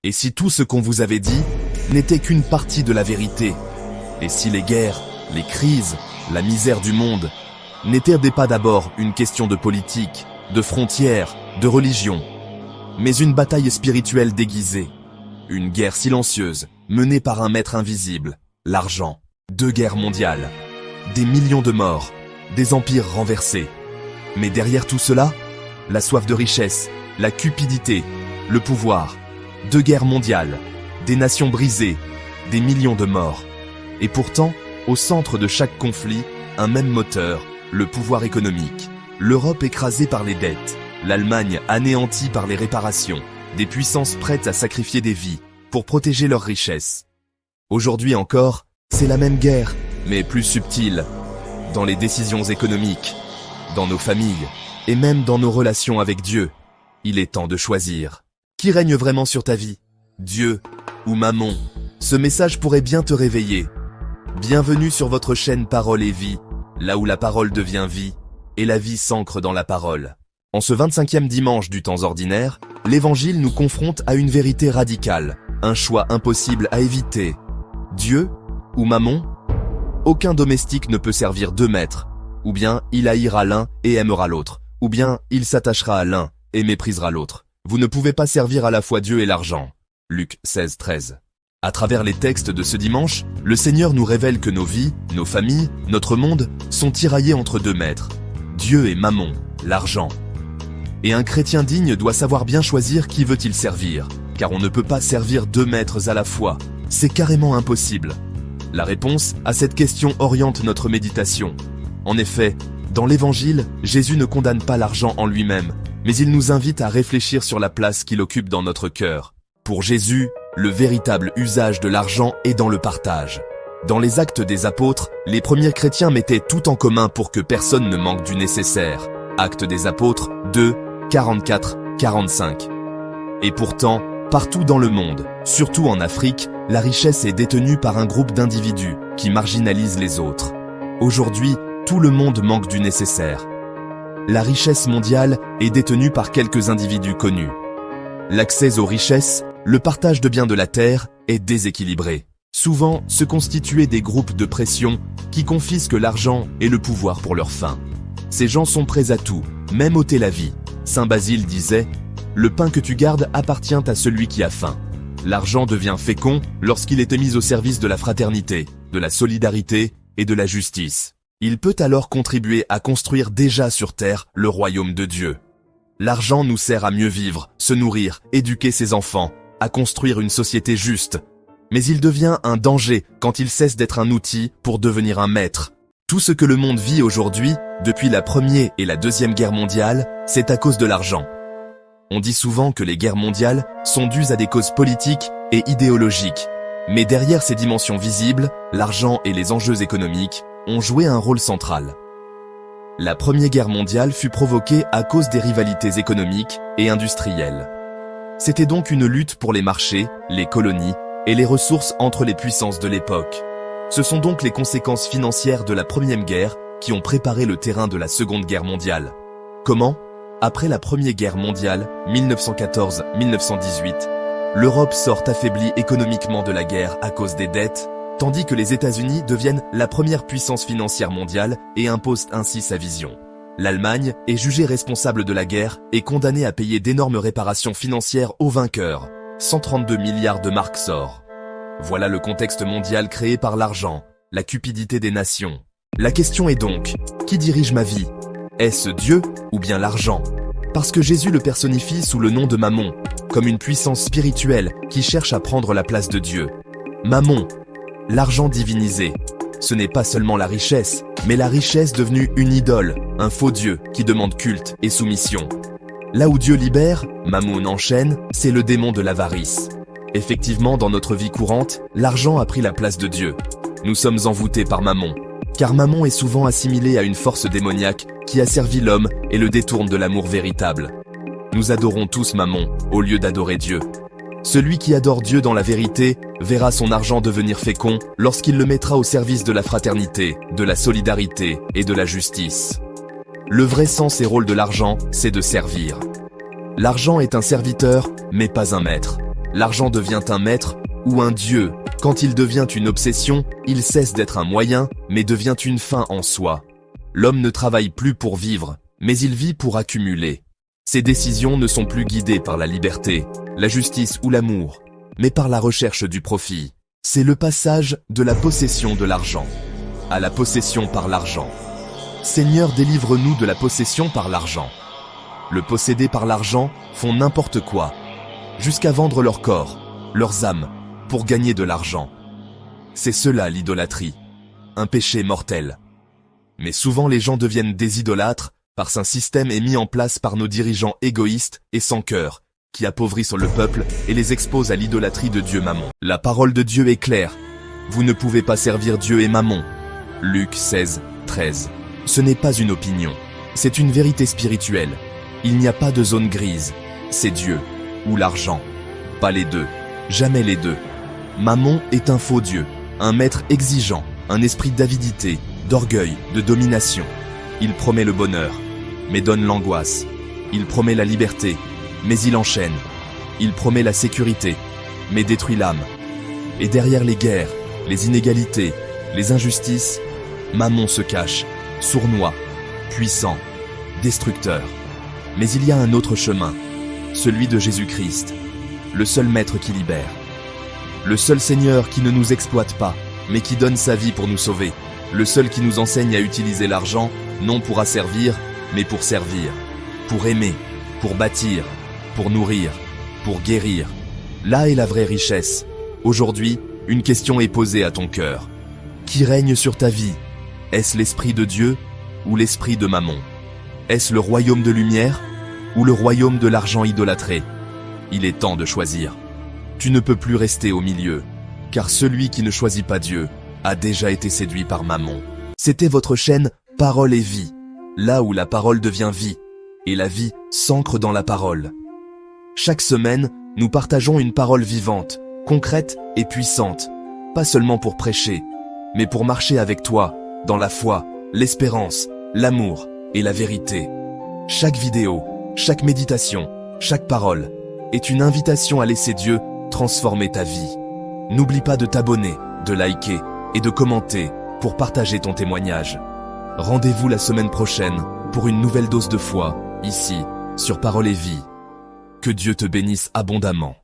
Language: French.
Et si tout ce qu'on vous avait dit n'était qu'une partie de la vérité? Et si les guerres, les crises, la misère du monde n'étaient pas d'abord une question de politique, de frontières, de religion, mais une bataille spirituelle déguisée, une guerre silencieuse menée par un maître invisible, l'argent, 2 guerres mondiales, des millions de morts, des empires renversés. Mais derrière tout cela, la soif de richesse, la cupidité, le pouvoir, 2 guerres mondiales, des nations brisées, des millions de morts. Et pourtant, au centre de chaque conflit, un même moteur, le pouvoir économique. L'Europe écrasée par les dettes, l'Allemagne anéantie par les réparations, des puissances prêtes à sacrifier des vies pour protéger leurs richesses. Aujourd'hui encore, c'est la même guerre, mais plus subtile, dans les décisions économiques, dans nos familles, et même dans nos relations avec Dieu. Il est temps de choisir. Qui règne vraiment sur ta vie? Dieu ou Mammon? Ce message pourrait bien te réveiller. Bienvenue sur votre chaîne Parole et Vie, là où la parole devient vie, et la vie s'ancre dans la parole. En ce 25e dimanche du temps ordinaire, l'Évangile nous confronte à une vérité radicale, un choix impossible à éviter. Dieu ou Mammon? Aucun domestique ne peut servir 2 maîtres. Ou bien il haïra l'un et aimera l'autre, ou bien il s'attachera à l'un et méprisera l'autre. Vous ne pouvez pas servir à la fois Dieu et l'argent. Luc 16, 13. À travers les textes de ce dimanche, le Seigneur nous révèle que nos vies, nos familles, notre monde sont tiraillés entre 2 maîtres. Dieu et Mammon, l'argent. Et un chrétien digne doit savoir bien choisir qui veut-il servir, car on ne peut pas servir 2 maîtres à la fois. C'est carrément impossible. La réponse à cette question oriente notre méditation. En effet, dans l'Évangile, Jésus ne condamne pas l'argent en lui-même, mais il nous invite à réfléchir sur la place qu'il occupe dans notre cœur. Pour Jésus, le véritable usage de l'argent est dans le partage. Dans les Actes des Apôtres, les premiers chrétiens mettaient tout en commun pour que personne ne manque du nécessaire. Actes des Apôtres 2, 44-45. Et pourtant, partout dans le monde, surtout en Afrique, la richesse est détenue par un groupe d'individus qui marginalisent les autres. Aujourd'hui, tout le monde manque du nécessaire. La richesse mondiale est détenue par quelques individus connus. L'accès aux richesses, le partage de biens de la terre, est déséquilibré. Souvent, se constituent des groupes de pression qui confisquent l'argent et le pouvoir pour leurs fins. Ces gens sont prêts à tout, même ôter la vie. Saint Basile disait « Le pain que tu gardes appartient à celui qui a faim ». L'argent devient fécond lorsqu'il est mis au service de la fraternité, de la solidarité et de la justice. Il peut alors contribuer à construire déjà sur terre le royaume de Dieu. L'argent nous sert à mieux vivre, se nourrir, éduquer ses enfants, à construire une société juste. Mais il devient un danger quand il cesse d'être un outil pour devenir un maître. Tout ce que le monde vit aujourd'hui, depuis la Première et la Deuxième Guerre mondiale, c'est à cause de l'argent. On dit souvent que les guerres mondiales sont dues à des causes politiques et idéologiques. Mais derrière ces dimensions visibles, l'argent et les enjeux économiques ont joué un rôle central. La Première Guerre mondiale fut provoquée à cause des rivalités économiques et industrielles. C'était donc une lutte pour les marchés, les colonies et les ressources entre les puissances de l'époque. Ce sont donc les conséquences financières de la Première Guerre qui ont préparé le terrain de la Seconde Guerre mondiale. Comment? Après la Première Guerre mondiale, 1914-1918, l'Europe sort affaiblie économiquement de la guerre à cause des dettes, tandis que les États-Unis deviennent la première puissance financière mondiale et imposent ainsi sa vision. L'Allemagne est jugée responsable de la guerre et condamnée à payer d'énormes réparations financières aux vainqueurs, 132 milliards de marks or. Voilà le contexte mondial créé par l'argent, la cupidité des nations. La question est donc, qui dirige ma vie? Est-ce Dieu ou bien l'argent? Parce que Jésus le personnifie sous le nom de Mammon, comme une puissance spirituelle qui cherche à prendre la place de Dieu. Mammon, l'argent divinisé. Ce n'est pas seulement la richesse, mais la richesse devenue une idole, un faux Dieu qui demande culte et soumission. Là où Dieu libère, Mammon enchaîne, c'est le démon de l'avarice. Effectivement, dans notre vie courante, l'argent a pris la place de Dieu. Nous sommes envoûtés par Mammon, car Mammon est souvent assimilé à une force démoniaque qui asservit l'homme et le détourne de l'amour véritable. Nous adorons tous Mammon, au lieu d'adorer Dieu. Celui qui adore Dieu dans la vérité verra son argent devenir fécond lorsqu'il le mettra au service de la fraternité, de la solidarité et de la justice. Le vrai sens et rôle de l'argent, c'est de servir. L'argent est un serviteur, mais pas un maître. l'argent devient un maître ou un dieu. Quand il devient une obsession, il cesse d'être un moyen, mais devient une fin en soi. L'homme ne travaille plus pour vivre, mais il vit pour accumuler. Ses décisions ne sont plus guidées par la liberté, la justice ou l'amour, mais par la recherche du profit. C'est le passage de la possession de l'argent à la possession par l'argent. Seigneur, délivre-nous de la possession par l'argent. Le possédé par l'argent font n'importe quoi, jusqu'à vendre leur corps, leurs âmes, pour gagner de l'argent. C'est cela l'idolâtrie, un péché mortel. Mais souvent les gens deviennent des idolâtres parce qu'un système est mis en place par nos dirigeants égoïstes et sans cœur, qui appauvrissent le peuple et les exposent à l'idolâtrie de Dieu Mammon. La parole de Dieu est claire. Vous ne pouvez pas servir Dieu et Mammon. Luc 16, 13. Ce n'est pas une opinion, c'est une vérité spirituelle. Il n'y a pas de zone grise, c'est Dieu ou l'argent. Pas les deux, jamais les deux. Mammon est un faux Dieu, un maître exigeant, un esprit d'avidité, d'orgueil, de domination. Il promet le bonheur, mais donne l'angoisse. Il promet la liberté, mais il enchaîne. Il promet la sécurité, mais détruit l'âme. Et derrière les guerres, les inégalités, les injustices, Mammon se cache, sournois, puissant, destructeur. Mais il y a un autre chemin, celui de Jésus-Christ, le seul maître qui libère. Le seul Seigneur qui ne nous exploite pas, mais qui donne sa vie pour nous sauver. Le seul qui nous enseigne à utiliser l'argent, non pour asservir, mais pour servir, pour aimer, pour bâtir, pour nourrir, pour guérir. Là est la vraie richesse. Aujourd'hui, une question est posée à ton cœur. Qui règne sur ta vie? Est-ce l'esprit de Dieu ou l'esprit de Mammon? Est-ce le royaume de lumière ou le royaume de l'argent idolâtré? Il est temps de choisir. Tu ne peux plus rester au milieu, car celui qui ne choisit pas Dieu a déjà été séduit par Mammon. C'était votre chaîne Parole et Vie, là où la parole devient vie, et la vie s'ancre dans la parole. Chaque semaine, nous partageons une parole vivante, concrète et puissante, pas seulement pour prêcher, mais pour marcher avec toi, dans la foi, l'espérance, l'amour et la vérité. Chaque vidéo, chaque méditation, chaque parole est une invitation à laisser Dieu transformer ta vie. N'oublie pas de t'abonner, de liker et de commenter pour partager ton témoignage. Rendez-vous la semaine prochaine pour une nouvelle dose de foi, ici, sur Parole et Vie. Que Dieu te bénisse abondamment.